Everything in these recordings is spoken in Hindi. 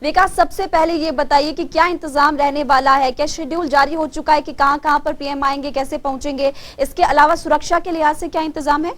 विकास, सबसे पहले ये बताइए कि क्या इंतजाम रहने वाला है, क्या शेड्यूल जारी हो चुका है कि कहां कहां पर पीएम आएंगे, कैसे पहुंचेंगे? इसके अलावा सुरक्षा के लिहाज से क्या इंतजाम है?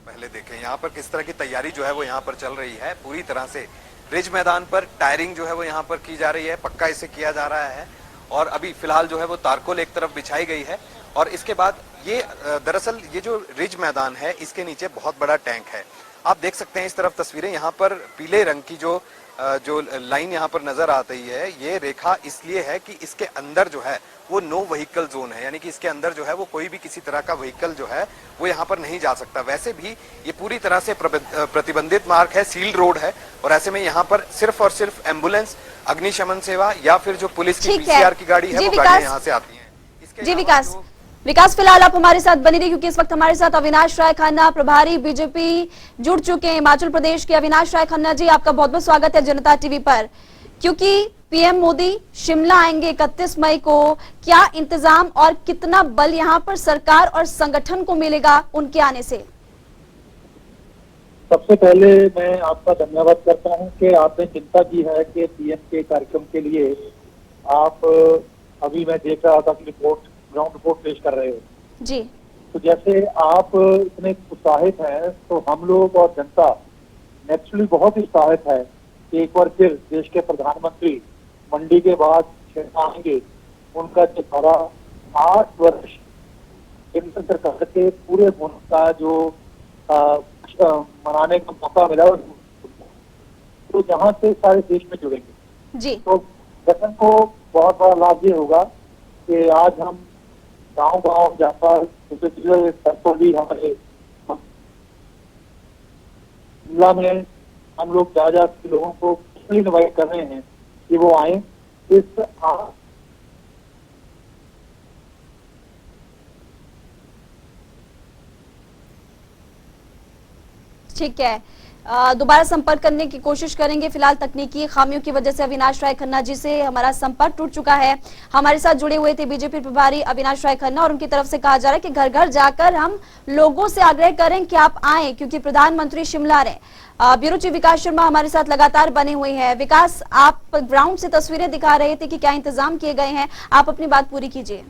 पहले देखें यहाँ पर किस तरह की तैयारी जो है वो यहाँ पर चल रही है। पूरी तरह से रिज मैदान पर टायरिंग जो है वो यहाँ पर की जा रही है, पक्का इसे किया जा रहा है। और अभी फिलहाल जो है वो तारकोल एक तरफ बिछाई गई है और इसके बाद ये दरअसल ये जो रिज मैदान है इसके नीचे बहुत बड़ा टैंक है। आप देख सकते हैं इस तरफ तस्वीरें, यहाँ पर पीले रंग की जो लाइन यहाँ पर नजर आ रही है, ये रेखा इसलिए है कि इसके अंदर जो है वो नो व्हीकल जोन है, यानी कि इसके अंदर जो है वो कोई भी किसी तरह का व्हीकल जो है वो यहाँ पर नहीं जा सकता। वैसे भी ये पूरी तरह से प्रतिबंधित मार्ग है, सील्ड रोड है और ऐसे में यहाँ पर सिर्फ और सिर्फ एम्बुलेंस, अग्निशमन सेवा या फिर जो पुलिस की पीसीआर की गाड़ी है वो गाड़ियां यहाँ से आती है। जी विकास, फिलहाल आप हमारे साथ बने रहिए क्योंकि इस वक्त हमारे साथ अविनाश राय खन्ना, प्रभारी बीजेपी, जुड़ चुके हैं हिमाचल प्रदेश के। अविनाश राय खन्ना जी, आपका बहुत बहुत स्वागत है जनता टीवी पर। क्योंकि पीएम मोदी शिमला आएंगे 31 मई को, क्या इंतजाम और कितना बल यहां पर सरकार और संगठन को मिलेगा उनके आने से? सबसे पहले मैं आपका धन्यवाद करता हूं कि आपने चिंता की है कि पीएम के कार्यक्रम के लिए आप अभी मैं देख रहा था कि ग्राउंड रिपोर्ट पेश कर रहे हो जी। तो जैसे आप इतने उत्साहित हैं तो हम लोग और जनता नेचुरली बहुत ही उत्साहित है कि एक बार फिर देश के प्रधानमंत्री मंडी के बाद आएंगे। उनका जो सारा 8 वर्ष केंद्र सरकार के पूरे होने का जो मनाने का मौका मिला तो जहाँ से सारे देश में जुड़ेंगे जी। तो गठन को बहुत बड़ा लाभ ये होगा कि आज हम गांव जहाँ पर स्तर पर भी हमारे शिमला में हम लोग जा के लोगों को इनवाइट कर रहे हैं कि वो आए। इस ठीक है, दोबारा संपर्क करने की कोशिश करेंगे। फिलहाल तकनीकी खामियों की वजह से अविनाश राय खन्ना जी से हमारा संपर्क टूट चुका है। हमारे साथ जुड़े हुए थे बीजेपी प्रभारी अविनाश राय खन्ना और उनकी तरफ से कहा जा रहा है कि घर घर जाकर हम लोगों से आग्रह करें कि आप आएं क्योंकि प्रधानमंत्री शिमला रहे। ब्यूरो चीफ विकास शर्मा हमारे साथ लगातार बने हुए हैं। विकास, आप ग्राउंड से तस्वीरें दिखा रहे थे कि क्या इंतजाम किए गए हैं, आप अपनी बात पूरी कीजिए।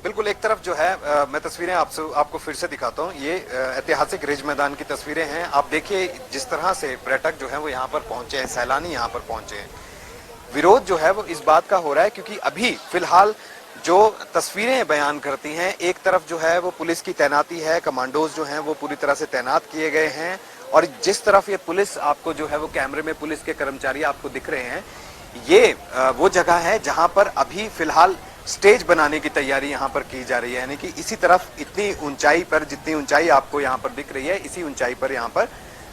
बिल्कुल, एक तरफ जो है मैं तस्वीरें आपको फिर से दिखाता हूँ। ये ऐतिहासिक रिज मैदान की तस्वीरें हैं। आप देखिए जिस तरह से पर्यटक जो है वो यहाँ पर पहुंचे हैं, सैलानी यहाँ पर पहुंचे हैं। विरोध जो है वो इस बात का हो रहा है क्योंकि अभी फिलहाल जो तस्वीरें बयान करती हैं, एक तरफ जो है वो पुलिस की तैनाती है, कमांडोज जो हैं वो पूरी तरह से तैनात किए गए हैं और जिस तरफ ये पुलिस आपको जो है वो कैमरे में पुलिस के कर्मचारी आपको दिख रहे हैं, ये वो जगह है जहां पर अभी फिलहाल स्टेज बनाने की तैयारी यहाँ पर की जा रही है। यानी कि इसी तरफ इतनी ऊंचाई पर, जितनी ऊंचाई आपको यहाँ पर दिख रही है, इसी ऊंचाई पर यहाँ पर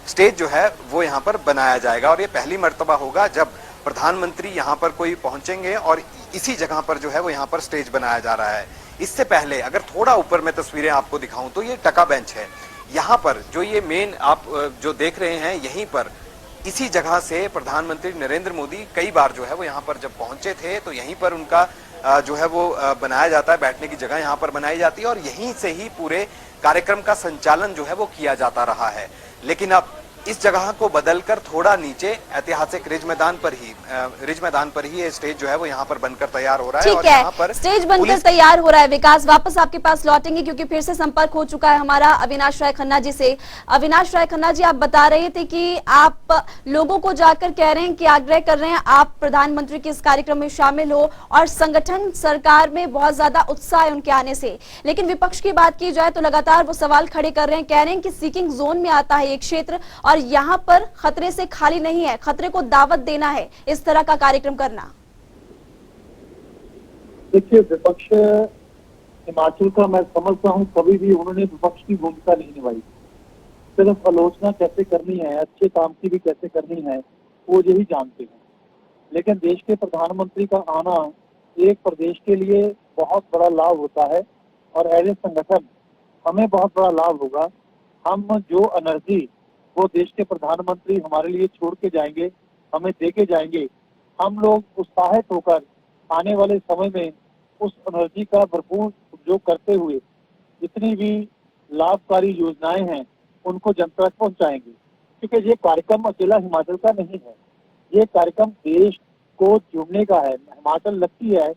स्टेज जो है वो यहाँ पर बनाया जाएगा और ये पहली मर्तबा होगा जब प्रधानमंत्री यहाँ पर कोई पहुंचेंगे और इसी जगह पर जो है वो यहाँ पर स्टेज बनाया जा रहा है। इससे पहले अगर थोड़ा ऊपर मैं तस्वीरें आपको दिखाऊं तो ये टका बेंच है। यहाँ पर जो ये मेन आप जो देख रहे हैं, यहीं पर इसी जगह से प्रधानमंत्री नरेंद्र मोदी कई बार जो है वो यहाँ पर जब पहुंचे थे तो यहीं पर उनका जो है वो बनाया जाता है, बैठने की जगह यहाँ पर बनाई जाती है और यहीं से ही पूरे कार्यक्रम का संचालन जो है वो किया जाता रहा है। लेकिन अब इस जगह को बदलकर थोड़ा नीचे ऐतिहासिक रिज मैदान पर ही ये स्टेज जो है वो यहाँ पर बनकर तैयार हो रहा है और यहाँ पर स्टेज बनकर तैयार हो रहा है। विकास, वापस आपके पास लौटेंगे क्योंकि फिर से संपर्क हो चुका है हमारा अविनाश राय खन्ना जी से। अविनाश राय खन्ना जी, आप बता रहे थे कि आप लोगों को जाकर कह रहे हैं कि आग्रह कर रहे हैं आप प्रधानमंत्री के इस कार्यक्रम में शामिल हो और संगठन सरकार में बहुत ज्यादा उत्साह है उनके आने से। लेकिन विपक्ष की बात की जाए तो लगातार वो सवाल खड़े कर रहे हैं, कह रहे हैं कि सीकिंग जोन में आता है एक क्षेत्र और यहाँ पर खतरे से खाली नहीं है, खतरे को दावत देना है इस तरह का कार्यक्रम करना। देखिए, विपक्ष हिमाचल का मैं समझता हूँ कभी भी उन्होंने विपक्ष की भूमिका नहीं निभाई। सिर्फ आलोचना कैसे करनी है, अच्छे काम की भी कैसे करनी है, वो यही जानते हैं। लेकिन देश के प्रधानमंत्री का आना एक प्रदेश के लिए बहुत बड़ा लाभ होता है और एज ए संगठन हमें बहुत बड़ा लाभ होगा। हम जो एनर्जी वो देश के प्रधानमंत्री हमारे लिए छोड़ के जाएंगे, हमें दे के जाएंगे। हम लोग उत्साहित होकर आने वाले समय में उस एनर्जी का भरपूर उपयोग करते हुए जितनी भी लाभकारी योजनाएं हैं उनको जनता तक पहुंचाएंगे, क्योंकि ये कार्यक्रम अकेला हिमाचल का नहीं है, ये कार्यक्रम देश को जुड़ने का है। हिमाचल लगती है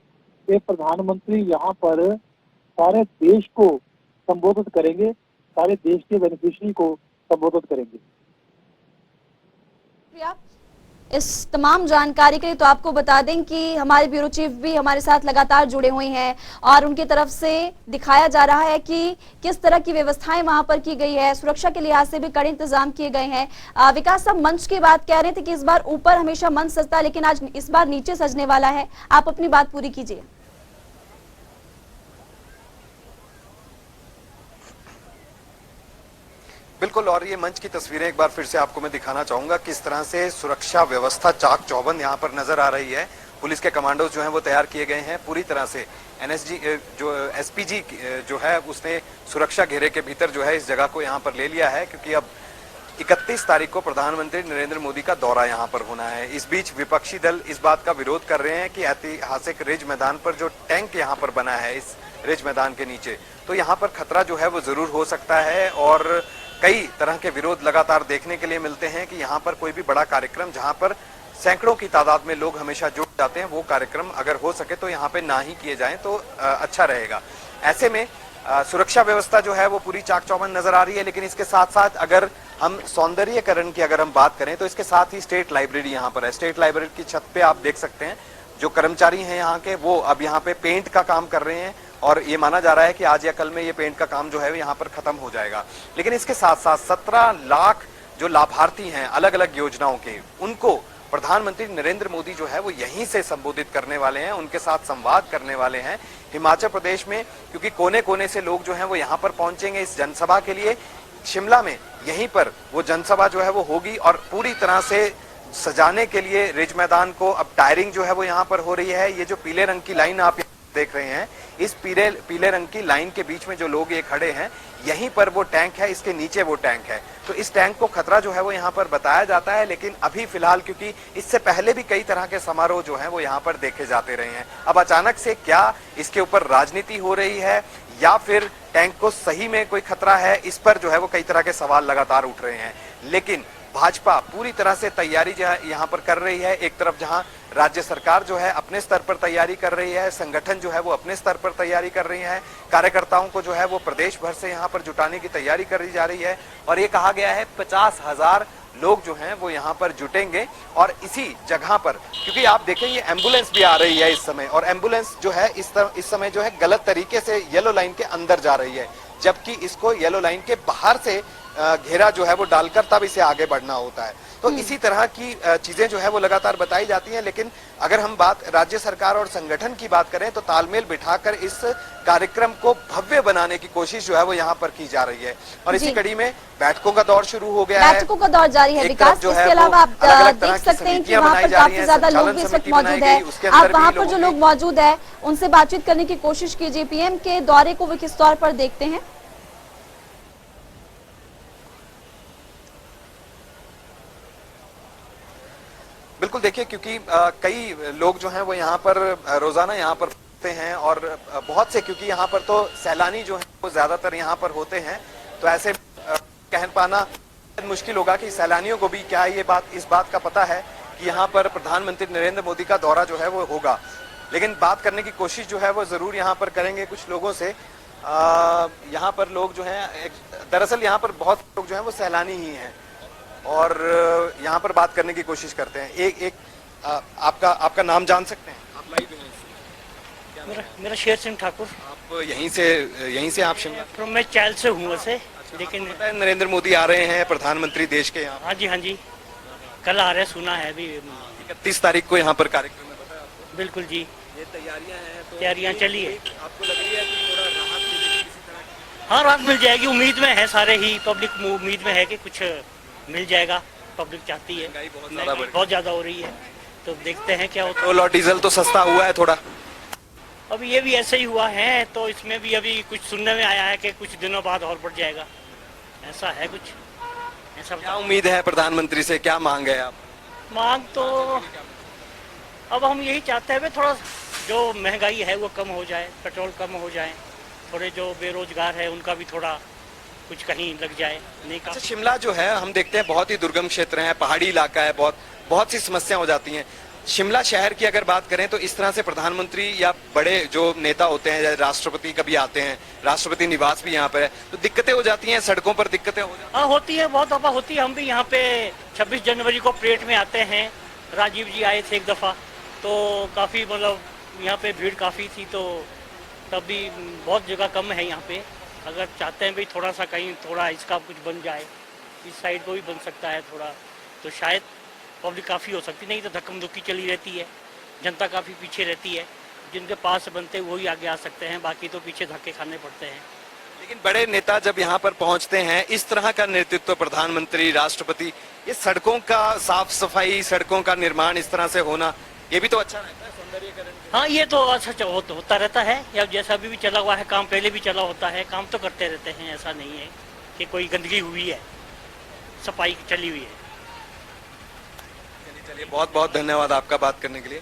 कि प्रधानमंत्री यहाँ पर सारे देश को संबोधित करेंगे, सारे देश के बेनिफिशियरी को संबोधित करेंगे। इस तमाम जानकारी के लिए तो आपको बता दें कि हमारे ब्यूरो चीफ भी हमारे साथ लगातार जुड़े हुए हैं और उनकी तरफ से दिखाया जा रहा है कि किस तरह की व्यवस्थाएं वहां पर की गई है। सुरक्षा के लिहाज से भी कड़े इंतजाम किए गए हैं। विकास साहब, मंच की बात कह रहे थे कि इस बार ऊपर हमेशा मंच सजता है, लेकिन आज इस बार नीचे सजने वाला है। आप अपनी बात पूरी कीजिए। बिल्कुल, और ये मंच की तस्वीरें एक बार फिर से आपको मैं दिखाना चाहूंगा किस तरह से सुरक्षा व्यवस्था चाक चौबंद यहाँ पर नजर आ रही है। पुलिस के कमांडोज जो हैं वो तैयार किए गए हैं पूरी तरह से। एनएसजी जो एसपीजी जो है उसने सुरक्षा घेरे के भीतर जो है इस जगह को यहाँ पर ले लिया है, क्योंकि अब 31 तारीख को प्रधानमंत्री नरेंद्र मोदी का दौरा यहाँ पर होना है। इस बीच विपक्षी दल इस बात का विरोध कर रहे हैं कि ऐतिहासिक रिज मैदान पर जो टैंक यहाँ पर बना है इस रिज मैदान के नीचे, तो यहाँ पर खतरा जो है वो जरूर हो सकता है। और कई तरह के विरोध लगातार देखने के लिए मिलते हैं कि यहाँ पर कोई भी बड़ा कार्यक्रम जहाँ पर सैकड़ों की तादाद में लोग हमेशा जुट जाते हैं, वो कार्यक्रम अगर हो सके तो यहाँ पे ना ही किए जाएं तो अच्छा रहेगा। ऐसे में सुरक्षा व्यवस्था जो है वो पूरी चाक चौबंद नजर आ रही है, लेकिन इसके साथ साथ अगर हम सौंदर्यीकरण की अगर हम बात करें तो इसके साथ ही स्टेट लाइब्रेरी यहाँ पर है। स्टेट लाइब्रेरी की छत पे आप देख सकते हैं जो कर्मचारी हैं यहाँ के, वो अब यहाँ पे पेंट का काम कर रहे हैं और ये माना जा रहा है कि आज या कल में ये पेंट का काम जो है यहाँ पर खत्म हो जाएगा। लेकिन इसके साथ साथ 17 लाख जो लाभार्थी हैं अलग अलग योजनाओं के, उनको प्रधानमंत्री नरेंद्र मोदी जो है वो यहीं से संबोधित करने वाले हैं, उनके साथ संवाद करने वाले हैं हिमाचल प्रदेश में, क्योंकि कोने कोने से लोग जो हैं वो यहाँ पर पहुंचेंगे इस जनसभा के लिए। शिमला में यहीं पर वो जनसभा जो है वो होगी और पूरी तरह से सजाने के लिए रिज मैदान को अब टायरिंग जो है वो यहाँ पर हो रही है। ये जो पीले रंग की लाइन आप देख रहे हैं, इस पीले रंग की लाइन के बीच में जो लोग ये खड़े हैं, यहीं पर वो टैंक है, इसके नीचे वो टैंक है। तो इस टैंक को खतरा जो है वो यहाँ पर बताया जाता है, लेकिन अभी फिलहाल क्योंकि इससे पहले भी कई तरह के समारोह जो हैं वो यहाँ पर देखे जाते रहे हैं, अब अचानक से क्या इसके ऊपर राजनीति हो रही है या फिर टैंक को सही में कोई खतरा है, इस पर जो है वो कई तरह के सवाल लगातार उठ रहे हैं। लेकिन भाजपा पूरी तरह से तैयारी जो है यहाँ पर कर रही है। एक तरफ जहां राज्य सरकार जो है अपने स्तर पर तैयारी कर रही है, संगठन जो है वो अपने स्तर पर तैयारी कर रही है, कार्यकर्ताओं को जो है वो प्रदेश भर से यहाँ पर जुटाने की तैयारी करी जा रही है और ये कहा गया है 50,000 लोग जो हैं वो यहाँ पर जुटेंगे। और इसी जगह पर, क्योंकि आप देखें ये एम्बुलेंस भी आ रही है इस समय, और एम्बुलेंस जो है इस समय जो है गलत तरीके से येलो लाइन के अंदर जा रही है, जबकि इसको येलो लाइन के बाहर से घेरा जो है वो डालकर तब इसे आगे बढ़ना होता है। तो इसी तरह की चीजें जो है वो लगातार बताई जाती हैं। लेकिन अगर हम बात राज्य सरकार और संगठन की बात करें तो तालमेल बिठाकर इस कार्यक्रम को भव्य बनाने की कोशिश जो है वो यहाँ पर की जा रही है। और इसी कड़ी में बैठकों का दौर शुरू हो गया है, बैठकों का दौर जारी है। विकास, इसके अलावा आप देख सकते हैं कि वहाँ पर काफी ज्यादा लोग भी इस वक्त मौजूद है। आप वहाँ पर जो लोग मौजूद है उनसे बातचीत करने की कोशिश कीजिए। पीएम के दौरे को वो किस तौर पर देखते हैं? बिल्कुल, देखिए क्योंकि कई लोग जो हैं वो यहाँ पर रोजाना यहाँ पर होते हैं और बहुत से, क्योंकि यहाँ पर तो सैलानी जो हैं वो ज्यादातर यहाँ पर होते हैं, तो ऐसे कह पाना मुश्किल होगा कि सैलानियों को भी क्या इस बात का पता है कि यहाँ पर प्रधानमंत्री नरेंद्र मोदी का दौरा जो है वो होगा। लेकिन बात करने की कोशिश जो है वो जरूर यहाँ पर करेंगे कुछ लोगों से। यहाँ पर लोग जो हैं, दरअसल यहाँ पर बहुत लोग जो हैं वो सैलानी ही हैं और यहाँ पर बात करने की कोशिश करते हैं। आपका नाम जान सकते हैं? आप लाइव हैं? मेरा शेर सिंह ठाकुर। आप यहीं से आप शिमला? मैं चैल से हूँ वैसे, लेकिन नरेंद्र मोदी आ रहे हैं, प्रधानमंत्री देश के यहाँ। हाँ जी, कल आ रहे, सुना है अभी 31 तारीख को यहाँ पर कार्यक्रम है, बताया आपको? बिल्कुल जी, ये तैयारियां हैं, तो तैयारियां चली है। आपको लग रही है कि थोड़ा राहत मिलेगी किसी तरह की? हाँ, राहत मिल जाएगी, उम्मीद में है, सारे ही पब्लिक उम्मीद में है कि कुछ मिल जाएगा। पब्लिक चाहती है, बहुत ज्यादा हो रही है, तो देखते हैं क्या होता है। पेट्रोल और डीजल तो सस्ता हुआ है थोड़ा, अभी ये भी ऐसे ही हुआ है, तो इसमें भी अभी कुछ सुनने में आया है कि कुछ दिनों बाद और बढ़ जाएगा, ऐसा है कुछ। ऐसा क्या उम्मीद है प्रधानमंत्री से, क्या मांग है आप? मांग तो अब हम यही चाहते हैं थोड़ा जो महंगाई है वो कम हो जाए, पेट्रोल कम हो जाए, थोड़े जो बेरोजगार है उनका भी थोड़ा कुछ कहीं लग जाए। नहीं अच्छा, शिमला जो है हम देखते हैं बहुत ही दुर्गम क्षेत्र है, पहाड़ी इलाका है, बहुत सी समस्या हो जाती हैं। शिमला शहर की अगर बात करें तो इस तरह से प्रधानमंत्री या बड़े जो नेता होते हैं, जैसे राष्ट्रपति कभी आते हैं, राष्ट्रपति निवास भी यहाँ पर है, तो दिक्कतें हो जाती हैं, सड़कों पर दिक्कतें हो जाती हैं। हाँ होती है, बहुत दफा होती है। हम भी यहाँ पे 26 जनवरी को परेड में आते हैं, राजीव जी आए थे एक दफा, तो काफी मतलब यहाँ पे भीड़ काफी थी, तो तब भी बहुत जगह कम है यहाँ पे। अगर चाहते हैं भाई थोड़ा सा कहीं थोड़ा इसका कुछ बन जाए, इस साइड को भी बन सकता है थोड़ा, तो शायद पब्लिक काफ़ी हो सकती, नहीं तो धक्कम धुक्की चली रहती है, जनता काफ़ी पीछे रहती है। जिनके पास बनते वही आगे आ सकते हैं, बाकी तो पीछे धक्के खाने पड़ते हैं। लेकिन बड़े नेता जब यहाँ पर पहुंचते हैं, इस तरह का नेतृत्व, प्रधानमंत्री, राष्ट्रपति, ये सड़कों का साफ सफाई, सड़कों का निर्माण इस तरह से होना, ये भी तो अच्छा रहता है, सौंदर्यीकरण। हाँ ये तो अच्छा होता रहता है, या जैसा अभी भी चला हुआ है काम, पहले भी चला होता है, काम तो करते रहते हैं। ऐसा नहीं है कि कोई गंदगी हुई है, सफाई चली हुई है। चलिए, बहुत बहुत धन्यवाद आपका बात करने के लिए।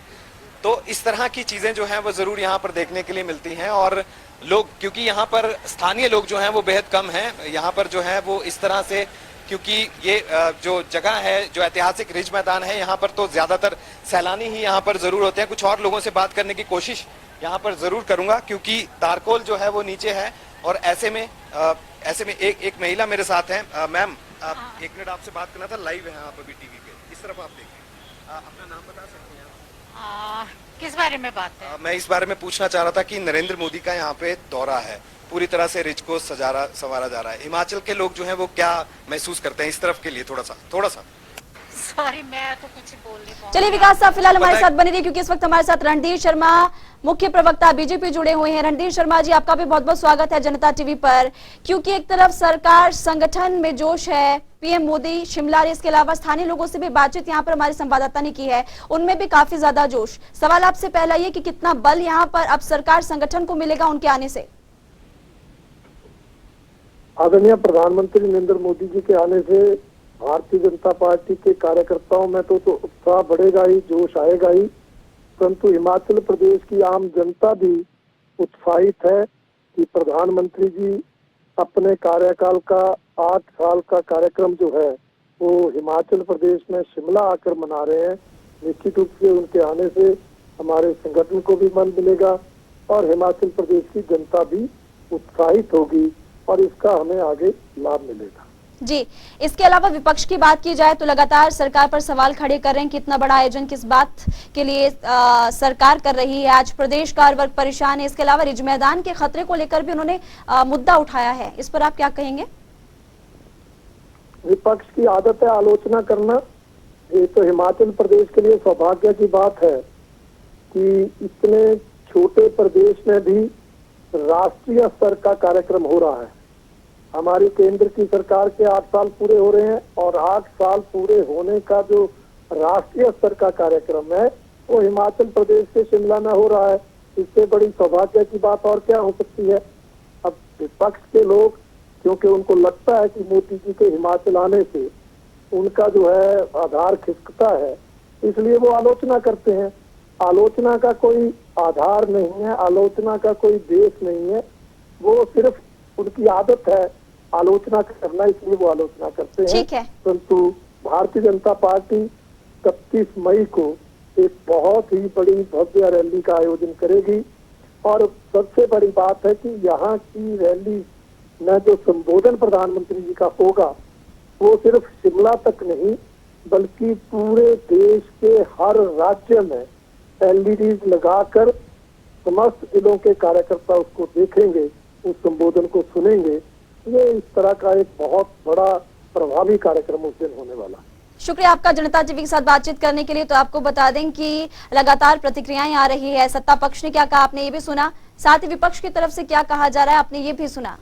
तो इस तरह की चीजें जो हैं वो जरूर यहाँ पर देखने के लिए मिलती हैं, और लोग, क्योंकि यहाँ पर स्थानीय लोग जो हैं वो बेहद कम हैं, यहाँ पर जो है वो इस तरह से, क्योंकि ये जो जगह है, जो ऐतिहासिक रिज मैदान है, यहाँ पर तो ज्यादातर सैलानी ही यहाँ पर जरूर होते हैं। कुछ और लोगों से बात करने की कोशिश यहाँ पर जरूर करूंगा, क्योंकि तारकोल जो है वो नीचे है, और ऐसे में एक महिला मेरे साथ है। मैम, एक मिनट आपसे बात करना था, लाइव है आप अभी टीवी पे, इस तरफ आप देखिए। अपना नाम बता सकते हैं आप? किस बारे में बात है? मैं इस बारे में पूछना चाह रहा था कि नरेंद्र मोदी का यहाँ पे दौरा है, पूरी तरह से रिज को संवारा जा रहा है, हिमाचल के लोग जो हैं वो क्या महसूस करते हैं इस तरफ के लिए? थोड़ा सा सॉरी, मैं तो कुछ बोल नहीं पाऊंगी। चलिए विकास साहब फिलहाल हमारे साथ बने रहिए, क्योंकि इस वक्त हमारे साथ रणधीर शर्मा, मुख्य प्रवक्ता बीजेपी, जुड़े हुए हैं। रणधीर शर्मा जी, आपका भी बहुत बहुत स्वागत है जनता टीवी पर। क्योंकि एक तरफ सरकार संगठन में जोश है, पीएम मोदी शिमला, इसके अलावा स्थानीय लोगों से भी बातचीत यहाँ पर हमारे संवाददाता ने की है, उनमें भी काफी ज्यादा जोश। सवाल आपसे पहला ये कि कितना बल यहाँ पर अब सरकार संगठन को मिलेगा उनके आने से? आदरणीय प्रधानमंत्री नरेंद्र मोदी जी के आने से भारतीय जनता पार्टी के कार्यकर्ताओं में तो उत्साह बढ़ेगा ही, जोश आएगा ही, परंतु हिमाचल प्रदेश की आम जनता भी उत्साहित है कि प्रधानमंत्री जी अपने कार्यकाल का 8 साल का कार्यक्रम जो है वो हिमाचल प्रदेश में शिमला आकर मना रहे हैं। निश्चित रूप से उनके आने से हमारे संगठन को भी मन मिलेगा और हिमाचल प्रदेश की जनता भी उत्साहित होगी और इसका हमें आगे लाभ मिलेगा। जी, इसके अलावा विपक्ष की बात की जाए तो लगातार सरकार पर सवाल खड़े कर रहे हैं कि इतना बड़ा आयोजन किस बात के लिए सरकार कर रही है। आज प्रदेश का हर वर्ग परेशान है। इसके अलावा रिज मैदान के खतरे को लेकर भी उन्होंने मुद्दा उठाया है, इस पर आप क्या कहेंगे? विपक्ष की आदत है आलोचना करना। ये तो हिमाचल प्रदेश के लिए सौभाग्य की बात है कि इतने छोटे प्रदेश में भी राष्ट्रीय स्तर का कार्यक्रम हो रहा है। हमारी केंद्र की सरकार के 8 साल पूरे हो रहे हैं और 8 साल पूरे होने का जो राष्ट्रीय स्तर का कार्यक्रम है वो हिमाचल प्रदेश के शिमला में हो रहा है। इससे बड़ी सौभाग्य की बात और क्या हो सकती है। अब विपक्ष के लोग, क्योंकि उनको लगता है कि मोदी जी के हिमाचल आने से उनका जो है आधार खिसकता है, इसलिए वो आलोचना करते हैं। आलोचना का कोई आधार नहीं है, आलोचना का कोई बेस नहीं है, वो सिर्फ उनकी आदत है आलोचना करना, इसलिए वो आलोचना करते हैं। परंतु भारतीय जनता पार्टी 31 मई को एक बहुत ही बड़ी भव्य रैली का आयोजन करेगी और सबसे बड़ी बात है कि यहाँ की रैली में जो संबोधन प्रधानमंत्री जी का होगा वो सिर्फ शिमला तक नहीं बल्कि पूरे देश के हर राज्य में एलईडीज लगाकर समस्त जिलों के कार्यकर्ता उसको देखेंगे, उस संबोधन को सुनेंगे। ये इस तरह का एक बहुत बड़ा प्रभावी कार्यक्रम उस दिन होने वाला। शुक्रिया आपका जनता टीवी के साथ बातचीत करने के लिए। तो आपको बता दें कि लगातार प्रतिक्रियाएं आ रही है। सत्ता पक्ष ने क्या कहा आपने ये भी सुना, साथ ही विपक्ष की तरफ से क्या कहा जा रहा है आपने ये भी सुना।